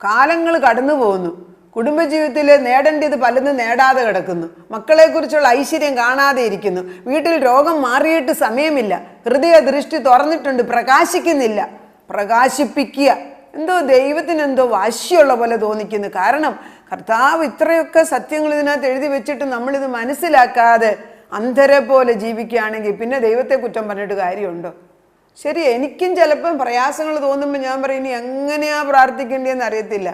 കാലങ്ങൾ കടന്നു പോകുന്നു. കുടുംബജീവിതത്തിൽ നേടേണ്ടത് പലതും നേടാതെ കിടക്കുന്നു. മക്കളെക്കുറിച്ചുള്ള ഐശ്വര്യം കാണാതെ ഇരിക്കുന്നു. വീട്ടിൽ രോഗം മാറിയിട്ട് സമയമില്ല. ഹൃദയ ദൃഷ്ടി തുറന്നിട്ടുണ്ട്, പ്രകാശിക്കുന്നില്ല. പ്രകാശിപ്പിക്കുക. എന്തോ ദൈവത്തിനെന്തോ വാശിയുള്ള പോലെ തോന്നിക്കുന്നു. കാരണം കർത്താവ് ഇത്രയൊക്കെ സത്യങ്ങൾ ഇതിനകത്ത് എഴുതി വെച്ചിട്ട് നമ്മളിത് മനസ്സിലാക്കാതെ അന്ധരെ പോലെ ജീവിക്കുകയാണെങ്കിൽ പിന്നെ ദൈവത്തെ കുറ്റം പറഞ്ഞിട്ട് കാര്യമുണ്ടോ? ശരി, എനിക്കും ചിലപ്പം പ്രയാസങ്ങൾ തോന്നുമ്പോൾ ഞാൻ പറയും, ഇനി എങ്ങനെയാ പ്രാർത്ഥിക്കേണ്ടതെന്ന് അറിയത്തില്ല.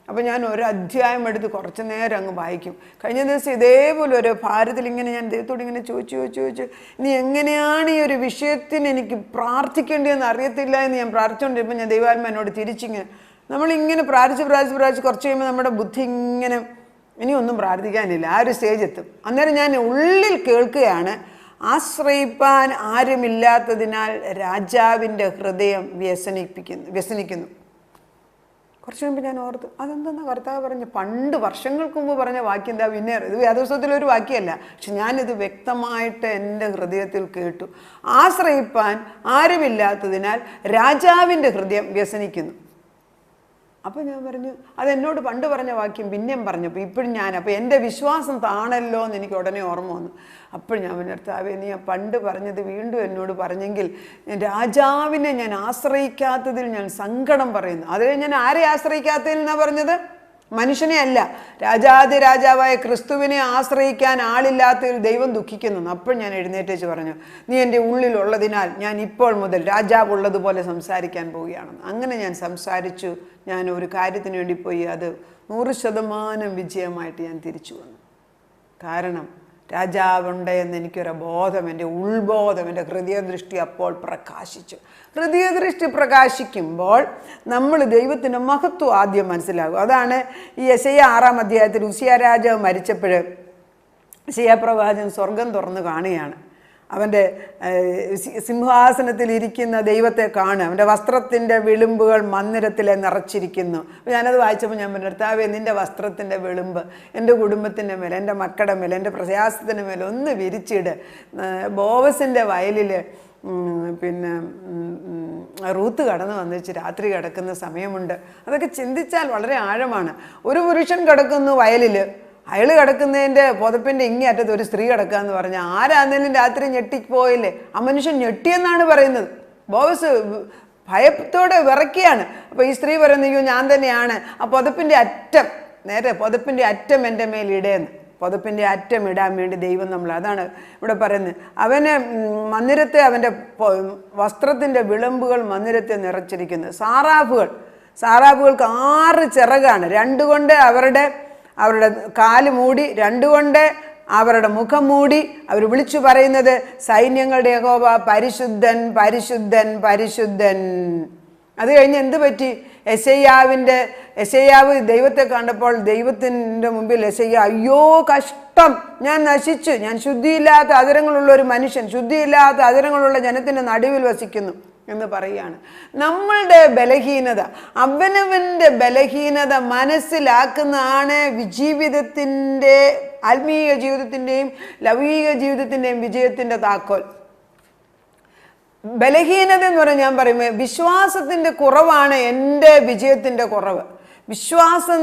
അപ്പോൾ ഞാൻ ഒരു അധ്യായം എടുത്ത് കുറച്ച് നേരം അങ്ങ് വായിക്കും. കഴിഞ്ഞ ദിവസം ഇതേപോലെ ഒരു ഭാരതത്തിൽ ഇങ്ങനെ ഞാൻ ദൈവത്തോട് ഇങ്ങനെ ചോദിച്ചു ഇനി എങ്ങനെയാണ് ഈ ഒരു വിഷയത്തിന് എനിക്ക് പ്രാർത്ഥിക്കേണ്ടതെന്ന് അറിയത്തില്ല എന്ന് ഞാൻ പ്രാർത്ഥിച്ചുകൊണ്ടിരുമ്പോൾ ഞാൻ ദൈവാത്മാ എന്നോട് തിരിച്ചിങ്ങനെ നമ്മളിങ്ങനെ പ്രാർത്ഥിച്ച് കുറച്ച് കഴിയുമ്പോൾ നമ്മുടെ ബുദ്ധി ഇങ്ങനെ ഇനിയൊന്നും പ്രാർത്ഥിക്കാനില്ല, ആ ഒരു സ്റ്റേജ് എത്തും. അന്നേരം ഞാൻ ഉള്ളിൽ കേൾക്കുകയാണ്, ആശ്രയിപ്പാൻ ആരുമില്ലാത്തതിനാൽ രാജാവിൻ്റെ ഹൃദയം വ്യസനിക്കുന്നു. കുറച്ച് മുമ്പ് ഞാൻ ഓർത്തു, അതെന്താ കർത്താവ് പറഞ്ഞ് പണ്ട് വർഷങ്ങൾക്ക് മുമ്പ് പറഞ്ഞ വാക്യം എന്താ പിന്നെ ഇത് വേദപുസ്തകത്തിലൊരു വാക്യമല്ല, പക്ഷെ ഞാനിത് വ്യക്തമായിട്ട് എൻ്റെ ഹൃദയത്തിൽ കേട്ടു. ആശ്രയിപ്പാൻ ആരുമില്ലാത്തതിനാൽ രാജാവിൻ്റെ ഹൃദയം വ്യസനിക്കുന്നു. അപ്പോൾ ഞാൻ പറഞ്ഞു, അതെന്നോട് പണ്ട് പറഞ്ഞ വാക്യം പിന്നെയും പറഞ്ഞപ്പോൾ ഇപ്പോഴും അപ്പോൾ എൻ്റെ വിശ്വാസം താണല്ലോ എന്ന് എനിക്ക് ഉടനെ ഓർമ്മ വന്നു. അപ്പോൾ ഞാൻ കർത്താവേ, നീ പണ്ട് പറഞ്ഞത് വീണ്ടും എന്നോട് പറഞ്ഞെങ്കിൽ രാജാവിനെ ഞാൻ ആശ്രയിക്കാത്തതിൽ ഞാൻ സങ്കടം പറയുന്നു. അത് ഞാൻ ആരെ ആശ്രയിക്കാത്തതിൽ എന്നാണ് പറഞ്ഞത്? മനുഷ്യനെ അല്ല, രാജാവായ ക്രിസ്തുവിനെ ആശ്രയിക്കാൻ ആളില്ലാത്തതിൽ ദൈവം ദുഃഖിക്കുന്നു. അപ്പോൾ ഞാൻ എഴുന്നേറ്റേച്ച് പറഞ്ഞു, നീ എൻ്റെ ഉള്ളിലുള്ളതിനാൽ ഞാൻ ഇപ്പോൾ മുതൽ രാജാവ് ഉള്ളതുപോലെ സംസാരിക്കാൻ പോവുകയാണെന്ന്. അങ്ങനെ ഞാൻ സംസാരിച്ചു. ഞാൻ ഒരു കാര്യത്തിന് വേണ്ടി പോയി, അത് 100% വിജയമായിട്ട് ഞാൻ തിരിച്ചു വന്നു. കാരണം രാജാവുണ്ട് എന്ന് എനിക്കൊരു ബോധം, എൻ്റെ ഉൾബോധം, എൻ്റെ ഹൃദയദൃഷ്ടി അപ്പോൾ പ്രകാശിച്ചു. ഹൃദയദൃഷ്ടി പ്രകാശിക്കുമ്പോൾ നമ്മൾ ദൈവത്തിൻ്റെ മഹത്വം ആദ്യം മനസ്സിലാകും. അതാണ് ഈ യെശയ്യാ 6-ാം അധ്യായത്തിൽ ഉസിയാ രാജാവ് മരിച്ചപ്പോൾ യെശയ്യാ പ്രവാചകൻ സ്വർഗം തുറന്ന് കാണുകയാണ്. അവൻ്റെ സിംഹാസനത്തിൽ ഇരിക്കുന്ന ദൈവത്തെ കാണുക. അവൻ്റെ വസ്ത്രത്തിൻ്റെ വിളുമ്പുകൾ മന്ദിരത്തിലെ നിറച്ചിരിക്കുന്നു. അപ്പോൾ ഞാനത് വായിച്ചപ്പോൾ ഞാൻ പറഞ്ഞു, കർത്താവേ, നിൻ്റെ വസ്ത്രത്തിൻ്റെ വിളുമ്പ് എൻ്റെ കുടുംബത്തിൻ്റെ മേലെ, എൻ്റെ മക്കളുടെ മേലെ, എൻ്റെ പ്രയാസത്തിൻ്റെ മേലെ ഒന്ന് വിരിച്ചിട്. ബോവസിൻ്റെ വയലിൽ പിന്നെ റൂത്ത് കടന്നു വന്നിച്ച് രാത്രി കിടക്കുന്ന സമയമുണ്ട്. അതൊക്കെ ചിന്തിച്ചാൽ വളരെ ആഴമാണ്. ഒരു പുരുഷൻ കിടക്കുന്നു വയലിൽ, അയാൾ കിടക്കുന്നതിൻ്റെ പുതപ്പിൻ്റെ ഇങ്ങേ അറ്റത്ത് ഒരു സ്ത്രീ കിടക്കുക എന്ന് പറഞ്ഞാൽ ആരാന്നേലും രാത്രി ഞെട്ടിപ്പോയില്ലേ? ആ മനുഷ്യൻ ഞെട്ടിയെന്നാണ് പറയുന്നത്. ബോവസ് ഭയത്തോടെ വിറയ്ക്കുകയാണ്. അപ്പോൾ ഈ സ്ത്രീ പറയുന്നു, ഞാൻ തന്നെയാണ്. ആ പുതപ്പിൻ്റെ അറ്റം, നേരെ പുതപ്പിൻ്റെ അറ്റം എൻ്റെ മേലിടേന്ന്. പുതപ്പിൻ്റെ അറ്റം ഇടാൻ വേണ്ടി ദൈവം അതാണ് ഇവിടെ പറയുന്നത്. അവന് മന്ദിരത്തെ, അവൻ്റെ വസ്ത്രത്തിൻ്റെ വിളമ്പുകൾ മന്ദിരത്തെ നിറച്ചിരിക്കുന്നത്. സാറാഫുകൾക്ക് 6 ചിറകാണ്. 2 കൊണ്ട് അവരുടെ കാല് മൂടി, 2 കൊണ്ട് അവരുടെ മുഖം മൂടി. അവർ വിളിച്ചു പറയുന്നത്, സൈന്യങ്ങളുടെ യഹോവ പരിശുദ്ധൻ പരിശുദ്ധൻ പരിശുദ്ധൻ. അത് കഴിഞ്ഞ് എന്ത് പറ്റി? യെശയ്യാവ് ദൈവത്തെ കണ്ടപ്പോൾ ദൈവത്തിൻ്റെ മുമ്പിൽ യെശയ്യാ, അയ്യോ കഷ്ടം, ഞാൻ നശിച്ചു, ഞാൻ ശുദ്ധിയില്ലാത്ത അധരങ്ങളുള്ള ഒരു മനുഷ്യൻ, ശുദ്ധിയില്ലാത്ത അധരങ്ങളുള്ള ജനത്തിൻ്റെ നടുവിൽ വസിക്കുന്നു എന്ന് പറയുകയാണ്. നമ്മളുടെ ബലഹീനത, അവനവൻ്റെ ബലഹീനത മനസ്സിലാക്കുന്നതാണ് ജീവിതത്തിൻ്റെ, ആത്മീയ ജീവിതത്തിൻ്റെയും ലൗകിക ജീവിതത്തിൻ്റെയും വിജയത്തിൻ്റെ താക്കോൽ. ബലഹീനത എന്ന് പറഞ്ഞാൽ ഞാൻ പറയുമ്പോൾ വിശ്വാസത്തിൻ്റെ കുറവാണ് എൻ്റെ വിജയത്തിൻ്റെ കുറവ്. വിശ്വാസം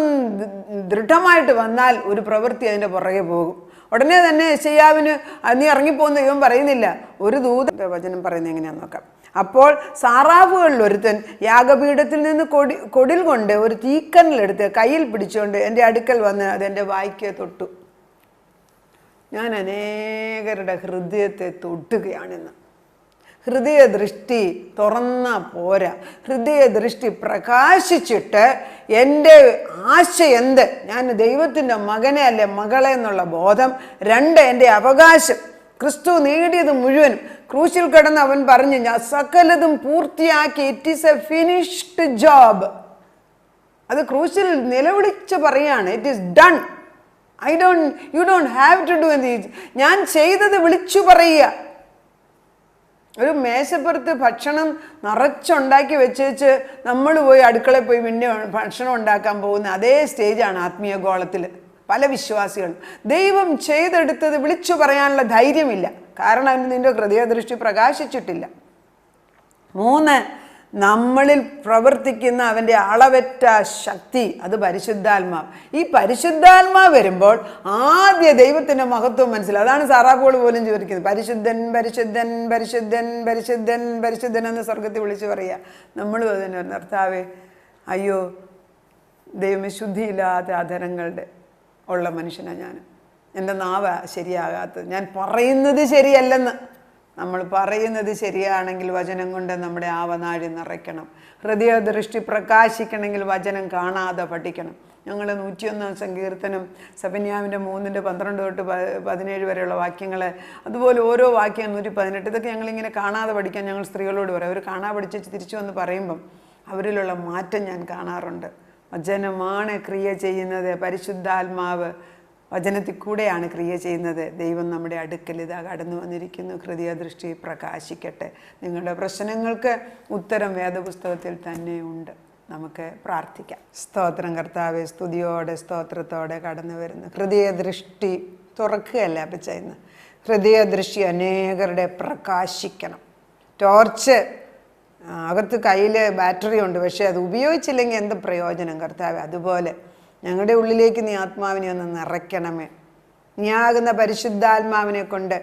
ദൃഢമായിട്ട് വന്നാൽ ഒരു പ്രവൃത്തി അതിൻ്റെ പുറകെ പോകും. ഉടനെ തന്നെ യെശയ്യാവിന് നീ ഇറങ്ങിപ്പോകുന്ന ദൈവം പറയുന്നില്ല. ഒരു ദൂതൻ്റെ വചനം പറയുന്നത് എങ്ങനെയാണെന്ന് നോക്കാം. അപ്പോൾ സാറാഫുകളിൽ ഒരുത്തൻ യാഗപീഠത്തിൽ നിന്ന് കൊടിൽ കൊണ്ട് ഒരു തീക്കനലെടുത്ത് കയ്യിൽ പിടിച്ചുകൊണ്ട് എൻ്റെ അടുക്കൽ വന്ന് അതെൻ്റെ വായ്ക്ക് തൊട്ടു. ഞാൻ അനേകരുടെ ഹൃദയത്തെ തൊട്ടുകയാണെന്ന്. ഹൃദയദൃഷ്ടി തുറന്ന പോരാ, ഹൃദയദൃഷ്ടി പ്രകാശിച്ചിട്ട് എൻ്റെ ആശ എന്ത്, ഞാൻ ദൈവത്തിൻ്റെ മകനെ അല്ലേ മകളെ എന്നുള്ള ബോധം. 2, എൻ്റെ അവകാശം, ക്രിസ്തു നേടിയത് മുഴുവനും. ക്രൂശിൽ കിടന്ന് അവൻ പറഞ്ഞു, ഞാൻ സകലതും പൂർത്തിയാക്കി, it is a finished job. അത് ക്രൂശിൽ നിലവിളിച്ച് പറയാണ്, it is done. You don't have to do എന്ത്. ഞാൻ ചെയ്തത് വിളിച്ചു പറയുക. ഒരു മേശപ്പുറത്ത് ഭക്ഷണം നിറച്ചുണ്ടാക്കി വെച്ച് നമ്മൾ പോയി അടുക്കളയിൽ പോയി പിന്നെ ഭക്ഷണം ഉണ്ടാക്കാൻ പോകുന്ന അതേ സ്റ്റേജാണ് ആത്മീയ ഗോളത്തിൽ പല വിശ്വാസികളും. ദൈവം ചെയ്തെടുത്തത് വിളിച്ചു പറയാനുള്ള ധൈര്യമില്ല. കാരണം അതിന് നിന്റെ ഹൃദയദൃഷ്ടി പ്രകാശിച്ചിട്ടില്ല. 3, നമ്മളിൽ പ്രവർത്തിക്കുന്ന അവൻ്റെ അളവറ്റ ശക്തി, അത് പരിശുദ്ധാത്മാവ്. ഈ പരിശുദ്ധാത്മാവ് വരുമ്പോൾ ആദ്യ ദൈവത്തിൻ്റെ മഹത്വം മനസ്സിലാവും. അതാണ് സാറാഫുകൾ പോലും ചോദിക്കുന്നത്, പരിശുദ്ധൻ പരിശുദ്ധൻ പരിശുദ്ധൻ പരിശുദ്ധൻ പരിശുദ്ധൻ എന്ന് സ്വർഗത്തിൽ വിളിച്ചു പറയുക. നമ്മൾ തന്നെ കർത്താവേ, അയ്യോ ദൈവമേ, ശുദ്ധിയില്ലാത്ത അധരങ്ങളുടെ ഉള്ള മനുഷ്യനാണ് ഞാൻ. എൻ്റെ നാവ് ശരിയാകാത്തത്, ഞാൻ പറയുന്നത് ശരിയല്ലെന്ന്. നമ്മൾ പറയുന്നത് ശരിയാണെങ്കിൽ വചനം കൊണ്ട് നമ്മുടെ ആവനാഴി നിറയ്ക്കണം. ഹൃദയദൃഷ്ടി പ്രകാശിക്കണമെങ്കിൽ വചനം കാണാതെ പഠിക്കണം. ഞങ്ങൾ 101 സങ്കീർത്തനം സെഫന്യാവിൻ്റെ 3:12 തൊട്ട് 17 വരെയുള്ള വാക്യങ്ങൾ, അതുപോലെ ഓരോ വാക്യം 118, ഇതൊക്കെ ഞങ്ങളിങ്ങനെ കാണാതെ പഠിക്കാൻ ഞങ്ങൾ സ്ത്രീകളോട് പറയും. അവർ കാണാതെ പഠിച്ച് തിരിച്ചു വന്ന് പറയുമ്പം അവരിലുള്ള മാറ്റം ഞാൻ കാണാറുണ്ട്. വചനമാണ് ക്രിയ ചെയ്യുന്നത്. പരിശുദ്ധാത്മാവ് വചനത്തിൽ കൂടെയാണ് ക്രിയ ചെയ്യുന്നത്. ദൈവം നമ്മുടെ അടുക്കൽ ഇതാ കടന്നു വന്നിരിക്കുന്നു. ഹൃദയദൃഷ്ടി പ്രകാശിക്കട്ടെ. നിങ്ങളുടെ പ്രശ്നങ്ങൾക്ക് ഉത്തരം വേദപുസ്തകത്തിൽ തന്നെ ഉണ്ട്. നമുക്ക് പ്രാർത്ഥിക്കാം. സ്തോത്രം കർത്താവേ, സ്തുതിയോടെ സ്തോത്രത്തോടെ കടന്നു വരുന്നു. ഹൃദയദൃഷ്ടി തുറക്കുകയല്ല അപ്പച്ചന്ന്, ഹൃദയദൃഷ്ടി അനേകരുടെ പ്രകാശിക്കണം. ടോർച്ച് അകത്ത് കയ്യിൽ ബാറ്ററി ഉണ്ട്, പക്ഷേ അത് ഉപയോഗിച്ചില്ലെങ്കിൽ എന്ത് പ്രയോജനം കർത്താവേ? അതുപോലെ ഞങ്ങളുടെ ഉള്ളിലേക്ക് നീ ആത്മാവിനെ ഒന്ന് നിറയ്ക്കണമേ. നീ ആകുന്ന പരിശുദ്ധാത്മാവിനെ കൊണ്ട്,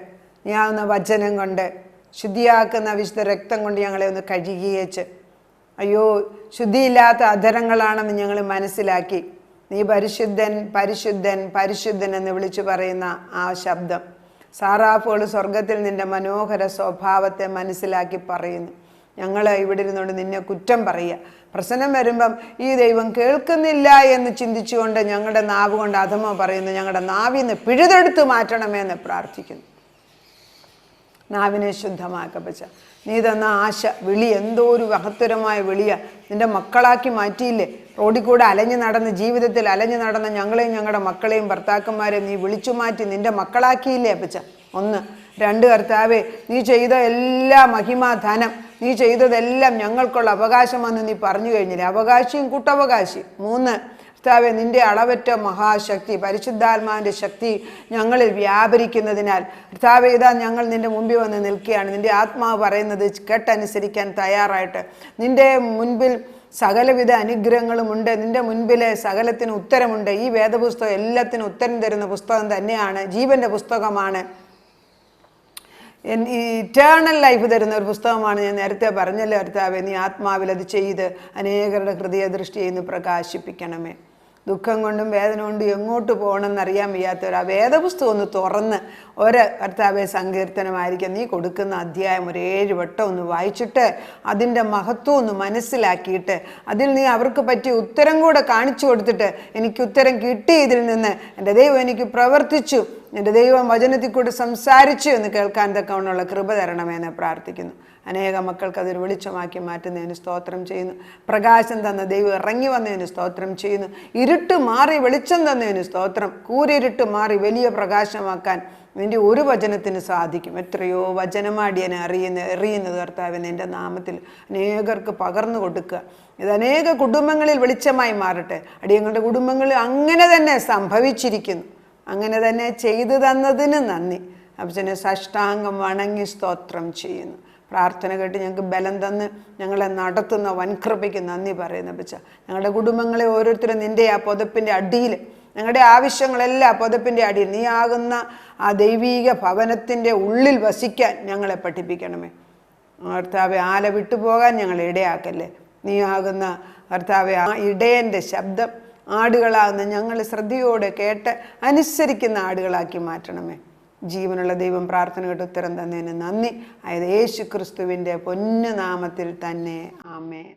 നീ ആകുന്ന വചനം കൊണ്ട്, ശുദ്ധിയാക്കുന്ന വിശുദ്ധ രക്തം കൊണ്ട് ഞങ്ങളെ ഒന്ന് കഴുകിയേച്ച്, അയ്യോ ശുദ്ധിയില്ലാത്ത അധരങ്ങളാണെന്ന് ഞങ്ങൾ മനസ്സിലാക്കി നീ പരിശുദ്ധൻ പരിശുദ്ധൻ പരിശുദ്ധൻ എന്ന് വിളിച്ചു പറയുന്ന ആ ശബ്ദം, സാറാഫുകൾ സ്വർഗത്തിൽ നിന്റെ മനോഹര സ്വഭാവത്തെ മനസ്സിലാക്കി പറയുന്നു. ഞങ്ങൾ ഇവിടെ ഇരുന്നുകൊണ്ട് നിന്നെ കുറ്റം പറയുക. പ്രശ്നം വരുമ്പം ഈ ദൈവം കേൾക്കുന്നില്ല എന്ന് ചിന്തിച്ചുകൊണ്ട് ഞങ്ങളുടെ നാവ് കൊണ്ട് അധമ പറയുന്നു. ഞങ്ങളുടെ നാവിന്ന് പിഴുതെടുത്ത് മാറ്റണമേ എന്ന് പ്രാർത്ഥിക്കുന്നു. നാവിനെ ശുദ്ധമാക്കപ്പച്ച. നീ തന്ന ആശ വിളി എന്തോ ഒരു മഹത്തരമായ വിളിയാ. നിന്റെ മക്കളാക്കി മാറ്റിയില്ലേ? റോഡിൽ കൂടെ അലഞ്ഞു നടന്ന്, ജീവിതത്തിൽ അലഞ്ഞു നടന്ന ഞങ്ങളെയും ഞങ്ങളുടെ മക്കളെയും ഭർത്താക്കന്മാരെയും നീ വിളിച്ചു മാറ്റി നിന്റെ മക്കളാക്കിയില്ലേ അപ്പച്ച? 1. 2 കർത്താവേ, നീ ചെയ്ത എല്ലാ മഹിമാധനം, നീ ചെയ്തതെല്ലാം ഞങ്ങൾക്കുള്ള അവകാശമെന്ന് നീ പറഞ്ഞു കഴിഞ്ഞില്ലേ? അവകാശിയും കൂട്ടവകാശി. 3 കർത്താവേ, നിന്റെ അളവറ്റ മഹാശക്തി, പരിശുദ്ധാത്മാവിൻ്റെ ശക്തി ഞങ്ങളിൽ വ്യാപരിക്കുന്നതിനാൽ കർത്താവേ, ഇതാ ഞങ്ങൾ നിന്റെ മുമ്പിൽ വന്ന് നിൽക്കുകയാണ്. നിന്റെ ആത്മാവ് പറയുന്നത് കേട്ടനുസരിക്കാൻ തയ്യാറായിട്ട്. നിന്റെ മുൻപിൽ സകലവിധ അനുഗ്രഹങ്ങളുമുണ്ട്. നിന്റെ മുൻപിലെ സകലത്തിന് ഉത്തരമുണ്ട്. ഈ വേദപുസ്തകം എല്ലാത്തിനും ഉത്തരം തരുന്ന പുസ്തകം തന്നെയാണ്. ജീവൻ്റെ പുസ്തകമാണ്. ഇറ്റേണൽ ലൈഫ് തരുന്ന ഒരു പുസ്തകമാണ്. ഞാൻ നേരത്തെ പറഞ്ഞല്ലോ കർത്താവേ, നീ ആത്മാവിൽ അത് ചെയ്ത് അനേകരുടെ ഹൃദയദൃഷ്ടിയെ ഇന്ന് പ്രകാശിപ്പിക്കണമേ. ദുഃഖം കൊണ്ടും വേദന കൊണ്ടും എങ്ങോട്ട് പോകണമെന്നറിയാൻ വയ്യാത്തവർ ആ വേദപുസ്തകം ഒന്ന് തുറന്ന് കർത്താവെ സങ്കീർത്തനമായിരിക്കും നീ കൊടുക്കുന്ന അധ്യായം ഒരു 7 വട്ടം ഒന്ന് വായിച്ചിട്ട് അതിൻ്റെ മഹത്വം ഒന്ന് മനസ്സിലാക്കിയിട്ട് അതിൽ നീ അവർക്ക് പറ്റിയ ഉത്തരം കൂടെ കാണിച്ചു കൊടുത്തിട്ട് എനിക്ക് ഉത്തരം കിട്ടി, ഇതിൽ നിന്ന് എൻ്റെ ദൈവം എനിക്ക് പ്രവർത്തിച്ചു, എൻ്റെ ദൈവം വചനത്തിൽ കൂടി സംസാരിച്ചു എന്ന് കേൾക്കാൻ തക്കവണ്ണമുള്ള കൃപ തരണമെന്ന് പ്രാർത്ഥിക്കുന്നു. അനേക മക്കൾക്ക് അതൊരു വെളിച്ചമാക്കി മാറ്റുന്നതിന് സ്തോത്രം ചെയ്യുന്നു. പ്രകാശം തന്ന ദൈവം ഇറങ്ങി വന്നതിന് സ്തോത്രം ചെയ്യുന്നു. ഇരുട്ട് മാറി വെളിച്ചം തന്നതിന് സ്തോത്രം. കൂരിരുട്ട് മാറി വലിയ പ്രകാശമാക്കാൻ നിൻ്റെ ഒരു വചനത്തിന് സാധിക്കും. എത്രയോ വചനമാടിയനെ എറിയുന്നത് കർത്താവേ നിൻ്റെ നാമത്തിൽ അനേകർക്ക് പകർന്നു കൊടുക്കുക. ഇത് അനേക കുടുംബങ്ങളിൽ വെളിച്ചമായി മാറട്ടെ. അടിയങ്ങളുടെ കുടുംബങ്ങളിൽ അങ്ങനെ തന്നെ സംഭവിച്ചിരിക്കുന്നു. അങ്ങനെ തന്നെ ചെയ്തു തന്നതിന് നന്ദി. അപ്പച്ചനെ സാഷ്ടാംഗം വണങ്ങി സ്തോത്രം ചെയ്യുന്നു. പ്രാർത്ഥന കേട്ട് ഞങ്ങൾക്ക് ബലം തന്ന് ഞങ്ങളെ നടത്തുന്ന വൻകൃപയ്ക്ക് നന്ദി പറയുന്നു അപ്പച്ച. ഞങ്ങളുടെ കുടുംബങ്ങളെ ഓരോരുത്തരും നിൻ്റെ ആ പുതപ്പിൻ്റെ അടിയിൽ, ഞങ്ങളുടെ ആവശ്യങ്ങളെല്ലാം ആ പുതപ്പിൻ്റെ അടിയിൽ നീ ആകുന്ന ആ ദൈവീക ഭവനത്തിൻ്റെ ഉള്ളിൽ വസിക്കാൻ ഞങ്ങളെ പഠിപ്പിക്കണമേ കർത്താവെ. ആല വിട്ടുപോകാൻ ഞങ്ങളെ ഇടയാക്കല്ലേ. നീ ആകുന്ന കർത്താവെ ആ ഇടയൻ്റെ ശബ്ദം ആടുകളാകുന്ന ഞങ്ങൾ ശ്രദ്ധയോടെ കേട്ട് അനുസരിക്കുന്ന ആടുകളാക്കി മാറ്റണമേ. ജീവനുള്ള ദൈവം പ്രാർത്ഥന കേട്ട് ഉത്തരം തന്നതിന് നന്ദി. അതായത് യേശു ക്രിസ്തുവിൻ്റെ പൊന്നു നാമത്തിൽ തന്നെ. ആമേൻ.